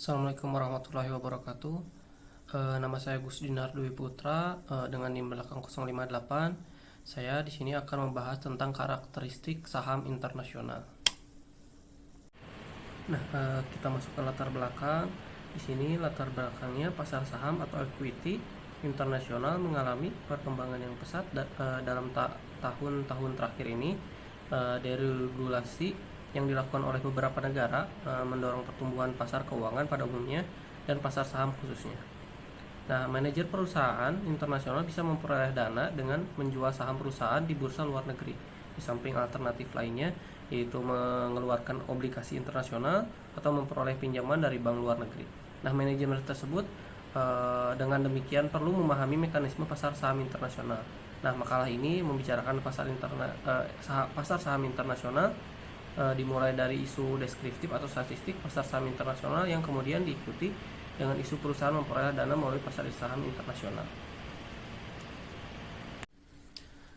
Assalamualaikum warahmatullahi wabarakatuh. Nama saya Gus Dinar Dwi Putra dengan NIM belakang 058. Saya di sini akan membahas tentang karakteristik saham internasional. Nah, kita masuk ke latar belakang. Di sini latar belakangnya pasar saham atau equity internasional mengalami perkembangan yang pesat dalam tahun-tahun terakhir ini. Deregulasi yang dilakukan oleh beberapa negara mendorong pertumbuhan pasar keuangan pada umumnya dan pasar saham khususnya. Nah, manajer perusahaan internasional bisa memperoleh dana dengan menjual saham perusahaan di bursa luar negeri. Di samping alternatif lainnya, yaitu mengeluarkan obligasi internasional atau memperoleh pinjaman dari bank luar negeri. Nah, manajemen tersebut dengan demikian perlu memahami mekanisme pasar saham internasional. Nah, makalah ini membicarakan pasar saham internasional dimulai dari isu deskriptif atau statistik pasar saham internasional yang kemudian diikuti dengan isu perusahaan memperoleh dana melalui pasar saham internasional.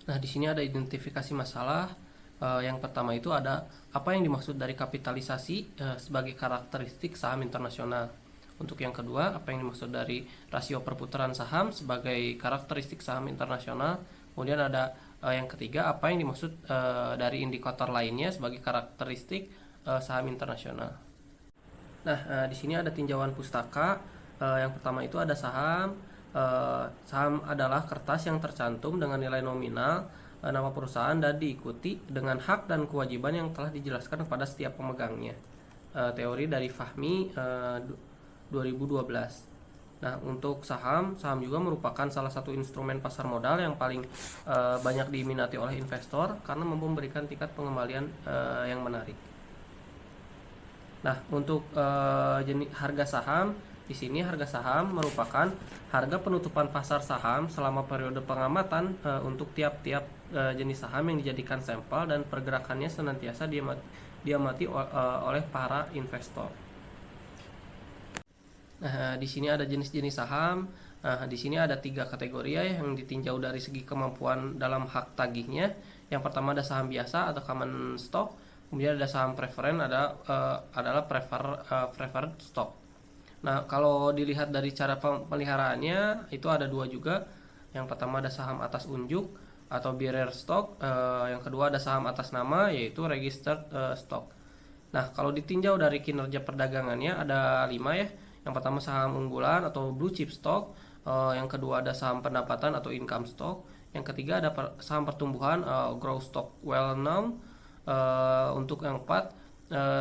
Nah, di sini ada identifikasi masalah. Yang pertama itu ada apa yang dimaksud dari kapitalisasi sebagai karakteristik saham internasional. Untuk yang kedua, apa yang dimaksud dari rasio perputaran saham sebagai karakteristik saham internasional. Kemudian ada yang ketiga, apa yang dimaksud dari indikator lainnya sebagai karakteristik saham internasional. Nah, di sini ada tinjauan pustaka. Yang pertama itu ada saham. Saham adalah kertas yang tercantum dengan nilai nominal nama perusahaan dan diikuti dengan hak dan kewajiban yang telah dijelaskan kepada setiap pemegangnya. Teori dari Fahmi 2012. Nah, untuk saham juga merupakan salah satu instrumen pasar modal yang paling banyak diminati oleh investor karena mampu memberikan tingkat pengembalian yang menarik. Nah, untuk jenis harga saham, di sini harga saham merupakan harga penutupan pasar saham selama periode pengamatan untuk tiap-tiap jenis saham yang dijadikan sampel dan pergerakannya senantiasa diamati oleh para investor. Nah, di sini ada jenis-jenis saham. Nah, di sini ada 3 kategori ya yang ditinjau dari segi kemampuan dalam hak tagihnya. Yang pertama ada saham biasa atau common stock. Kemudian ada saham preferen adalah preferred stock. Nah, kalau dilihat dari cara pemeliharaannya itu ada 2 juga. Yang pertama ada saham atas unjuk atau bearer stock. Yang kedua ada saham atas nama yaitu registered stock. Nah, kalau ditinjau dari kinerja perdagangannya ada 5 ya. Yang pertama saham unggulan atau blue chip stock, yang kedua ada saham pendapatan atau income stock, yang ketiga ada saham pertumbuhan growth stock well known, untuk yang keempat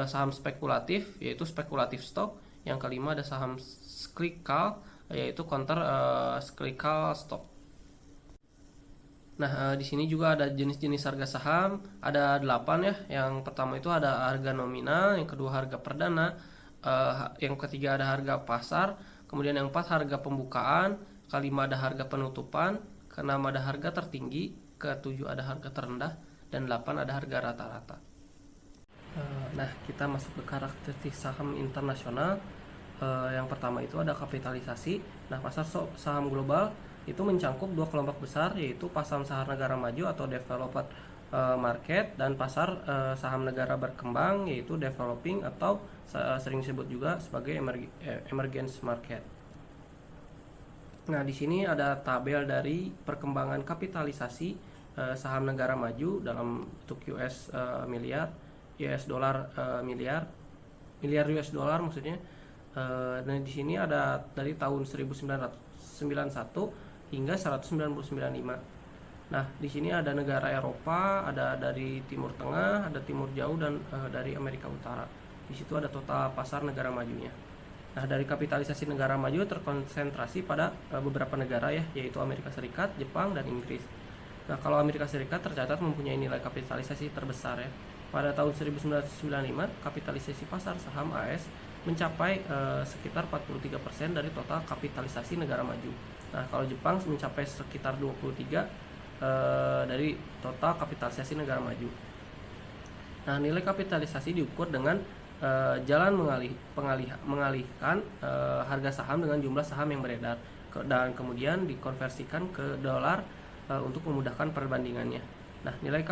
saham spekulatif yaitu spekulatif stock, yang kelima ada saham cyclical yaitu counter cyclical stock. Nah, di sini juga ada jenis-jenis harga saham, ada 8 ya. Yang pertama itu ada harga nominal, yang kedua harga perdana, yang ketiga ada harga pasar, kemudian yang keempat harga pembukaan, kelima ada harga penutupan, keenam ada harga tertinggi, ketujuh ada harga terendah, dan 8 ada harga rata-rata. Nah, kita masuk ke karakteristik saham internasional. Yang pertama itu ada kapitalisasi. Nah, pasar saham global itu mencangkup 2 kelompok besar, yaitu pasar saham negara maju atau developed market dan pasar saham negara berkembang yaitu developing atau sering disebut juga sebagai emergence market. Nah, di sini ada tabel dari perkembangan kapitalisasi saham negara maju dalam bentuk miliar US dollar maksudnya. Dan di sini ada dari tahun 1991 hingga 1995. Nah, di sini ada negara Eropa, ada dari Timur Tengah, ada Timur Jauh, dan dari Amerika Utara. Di situ ada total pasar negara majunya. Nah, dari kapitalisasi negara maju terkonsentrasi pada beberapa negara ya, yaitu Amerika Serikat, Jepang, dan Inggris. Nah, kalau Amerika Serikat tercatat mempunyai nilai kapitalisasi terbesar ya. Pada tahun 1995, kapitalisasi pasar saham AS mencapai sekitar 43% dari total kapitalisasi negara maju. Nah, kalau Jepang mencapai sekitar 23% dari total kapitalisasi negara maju. Nah, nilai kapitalisasi diukur dengan jalan mengalihkan harga saham dengan jumlah saham yang beredar dan kemudian dikonversikan ke dolar untuk memudahkan perbandingannya. Nah, nilai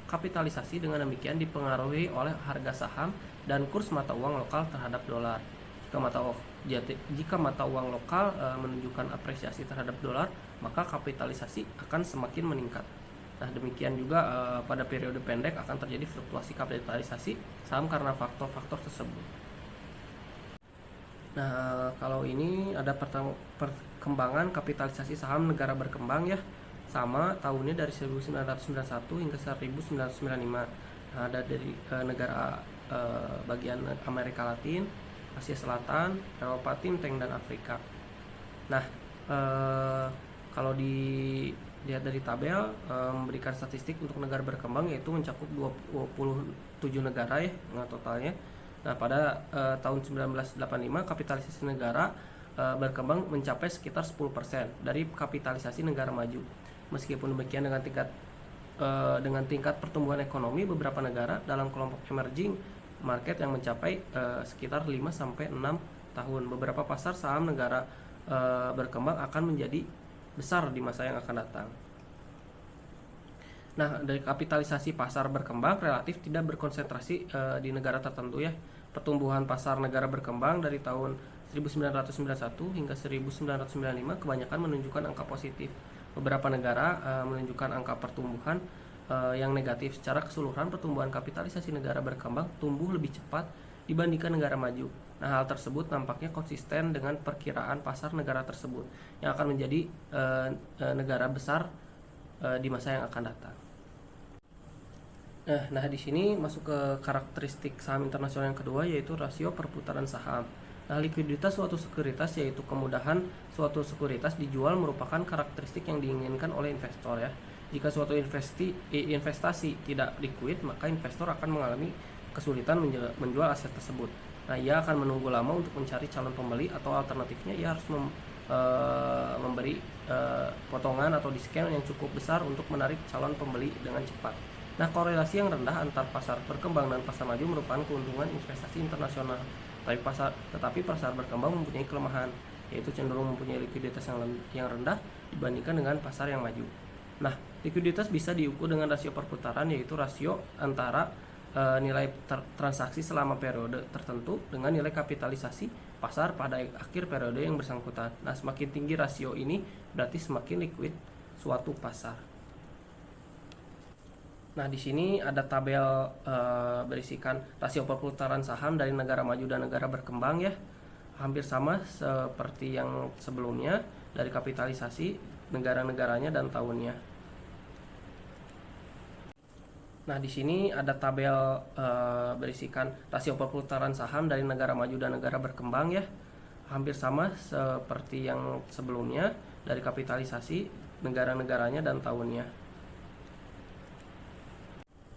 kapitalisasi dengan demikian dipengaruhi oleh harga saham dan kurs mata uang lokal terhadap dolar. Jika mata uang lokal menunjukkan apresiasi terhadap dolar, maka kapitalisasi akan semakin meningkat. Nah, demikian juga pada periode pendek akan terjadi fluktuasi kapitalisasi saham karena faktor-faktor tersebut. Nah, kalau ini ada perkembangan kapitalisasi saham negara berkembang ya, sama tahunnya dari 1991 hingga 1995. Nah, ada dari negara bagian Amerika Latin, Asia Selatan, Eropa Timur dan Afrika. Nah, kalau dilihat dari tabel memberikan statistik untuk negara berkembang, yaitu mencakup 27 negara ya totalnya. Nah, pada tahun 1985 kapitalisasi negara berkembang mencapai sekitar 10% dari kapitalisasi negara maju. Meskipun demikian, dengan tingkat pertumbuhan ekonomi beberapa negara dalam kelompok emerging market yang mencapai sekitar 5-6 tahun, beberapa pasar saham negara berkembang akan menjadi besar di masa yang akan datang. Nah, dari kapitalisasi pasar berkembang relatif tidak berkonsentrasi di negara tertentu ya. Pertumbuhan pasar negara berkembang dari tahun 1991 hingga 1995 kebanyakan menunjukkan angka positif. Beberapa negara menunjukkan angka pertumbuhan yang negatif. Secara keseluruhan, pertumbuhan kapitalisasi negara berkembang tumbuh lebih cepat dibandingkan negara maju. Nah, hal tersebut nampaknya konsisten dengan perkiraan pasar negara tersebut yang akan menjadi negara besar di masa yang akan datang. Nah, di sini masuk ke karakteristik saham internasional yang kedua, yaitu rasio perputaran saham. Nah, likuiditas suatu sekuritas, yaitu kemudahan suatu sekuritas dijual, merupakan karakteristik yang diinginkan oleh investor ya. Jika suatu investasi tidak likuid, maka investor akan mengalami kesulitan menjual aset tersebut. Nah, ia akan menunggu lama untuk mencari calon pembeli, atau alternatifnya ia harus memberi potongan atau diskon yang cukup besar untuk menarik calon pembeli dengan cepat. Nah, korelasi yang rendah antar pasar berkembang dan pasar maju merupakan keuntungan investasi internasional. Tetapi pasar berkembang mempunyai kelemahan, yaitu cenderung mempunyai likuiditas yang rendah dibandingkan dengan pasar yang maju. Nah, likuiditas bisa diukur dengan rasio perputaran, yaitu rasio antara nilai transaksi selama periode tertentu dengan nilai kapitalisasi pasar pada akhir periode yang bersangkutan. Nah, semakin tinggi rasio ini berarti semakin liquid suatu pasar. Nah, di sini ada tabel berisikan rasio perputaran saham dari negara maju dan negara berkembang ya. Hampir sama seperti yang sebelumnya, dari kapitalisasi negara-negaranya dan tahunnya. Nah, di sini ada tabel berisikan rasio perputaran saham dari negara maju dan negara berkembang ya. Hampir sama seperti yang sebelumnya, dari kapitalisasi negara-negaranya dan tahunnya.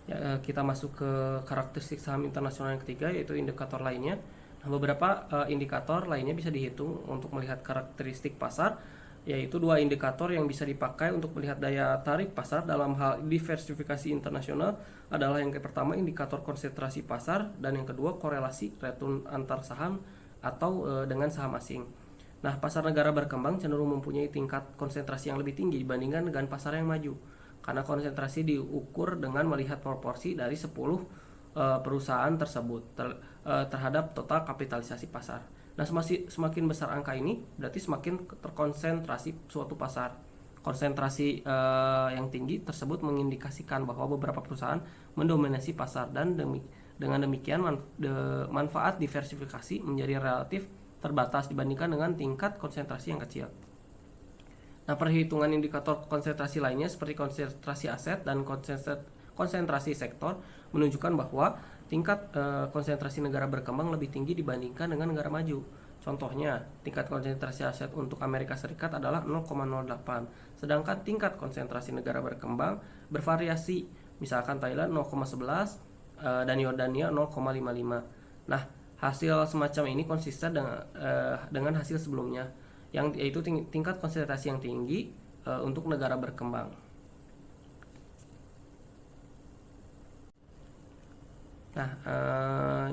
Ya, kita masuk ke karakteristik saham internasional yang ketiga, yaitu indikator lainnya. Nah, beberapa indikator lainnya bisa dihitung untuk melihat karakteristik pasar, yaitu dua indikator yang bisa dipakai untuk melihat daya tarik pasar dalam hal diversifikasi internasional adalah yang pertama indikator konsentrasi pasar, dan yang kedua korelasi return antar saham atau dengan saham asing. Nah, pasar negara berkembang cenderung mempunyai tingkat konsentrasi yang lebih tinggi dibandingkan dengan pasar yang maju, karena konsentrasi diukur dengan melihat proporsi dari 10 perusahaan tersebut terhadap total kapitalisasi pasar. Nah, semakin besar angka ini berarti semakin terkonsentrasi suatu pasar. Konsentrasi yang tinggi tersebut mengindikasikan bahwa beberapa perusahaan mendominasi pasar, dan dengan demikian manfaat diversifikasi menjadi relatif terbatas dibandingkan dengan tingkat konsentrasi yang kecil. Nah, perhitungan indikator konsentrasi lainnya seperti konsentrasi aset dan konsentrasi sektor menunjukkan bahwa tingkat konsentrasi negara berkembang lebih tinggi dibandingkan dengan negara maju. Contohnya, tingkat konsentrasi aset untuk Amerika Serikat adalah 0,08, sedangkan tingkat konsentrasi negara berkembang bervariasi. Misalkan Thailand 0,11 dan Yordania 0,55. Nah, hasil semacam ini konsisten dengan hasil sebelumnya, yaitu tingkat konsentrasi yang tinggi untuk negara berkembang. Nah,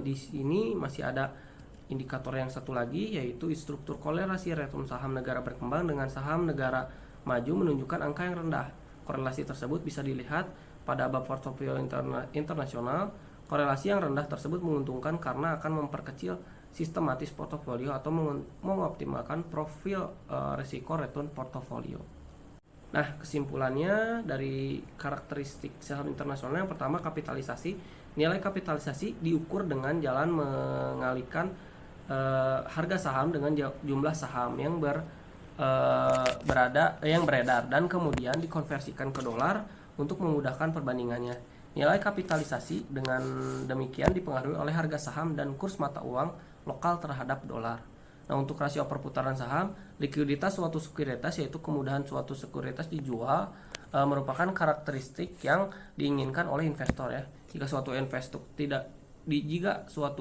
di sini masih ada indikator yang satu lagi, yaitu struktur korelasi return saham negara berkembang dengan saham negara maju menunjukkan angka yang rendah. Korelasi tersebut bisa dilihat pada bab portofolio internasional. Korelasi yang rendah tersebut menguntungkan karena akan memperkecil sistematis portofolio atau mengoptimalkan profil risiko return portofolio. Nah, kesimpulannya dari karakteristik saham internasional, yang pertama kapitalisasi. Nilai kapitalisasi diukur dengan jalan mengalihkan harga saham dengan jumlah saham yang beredar dan kemudian dikonversikan ke dolar untuk memudahkan perbandingannya. Nilai kapitalisasi dengan demikian dipengaruhi oleh harga saham dan kurs mata uang lokal terhadap dolar. Nah, untuk rasio perputaran saham, likuiditas suatu sekuritas, yaitu kemudahan suatu sekuritas dijual, merupakan karakteristik yang diinginkan oleh investor ya. Jika suatu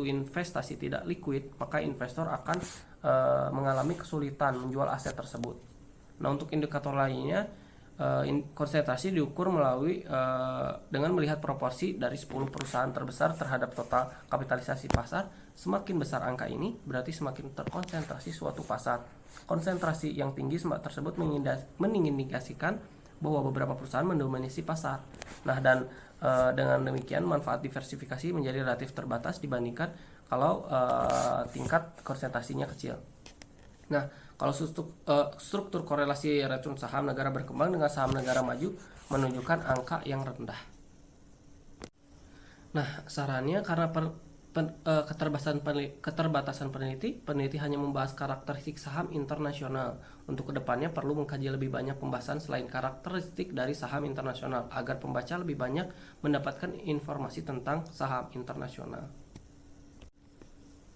investasi tidak liquid, maka investor akan mengalami kesulitan menjual aset tersebut. Nah, untuk indikator lainnya, konsentrasi diukur melalui dengan melihat proporsi dari 10 perusahaan terbesar terhadap total kapitalisasi pasar. Semakin besar angka ini, berarti semakin terkonsentrasi suatu pasar. Konsentrasi yang tinggi tersebut mengindikasikan bahwa beberapa perusahaan mendominasi pasar. Nah, dan dengan demikian manfaat diversifikasi menjadi relatif terbatas dibandingkan kalau tingkat konsentrasinya kecil. Nah, kalau struktur korelasi return saham negara berkembang dengan saham negara maju menunjukkan angka yang rendah. Nah, sarannya karena keterbatasan peneliti hanya membahas karakteristik saham internasional. Untuk kedepannya perlu mengkaji lebih banyak pembahasan selain karakteristik dari saham internasional agar pembaca lebih banyak mendapatkan informasi tentang saham internasional.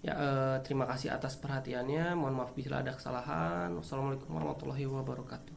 Ya, terima kasih atas perhatiannya. Mohon maaf bila ada kesalahan. Wassalamualaikum warahmatullahi wabarakatuh.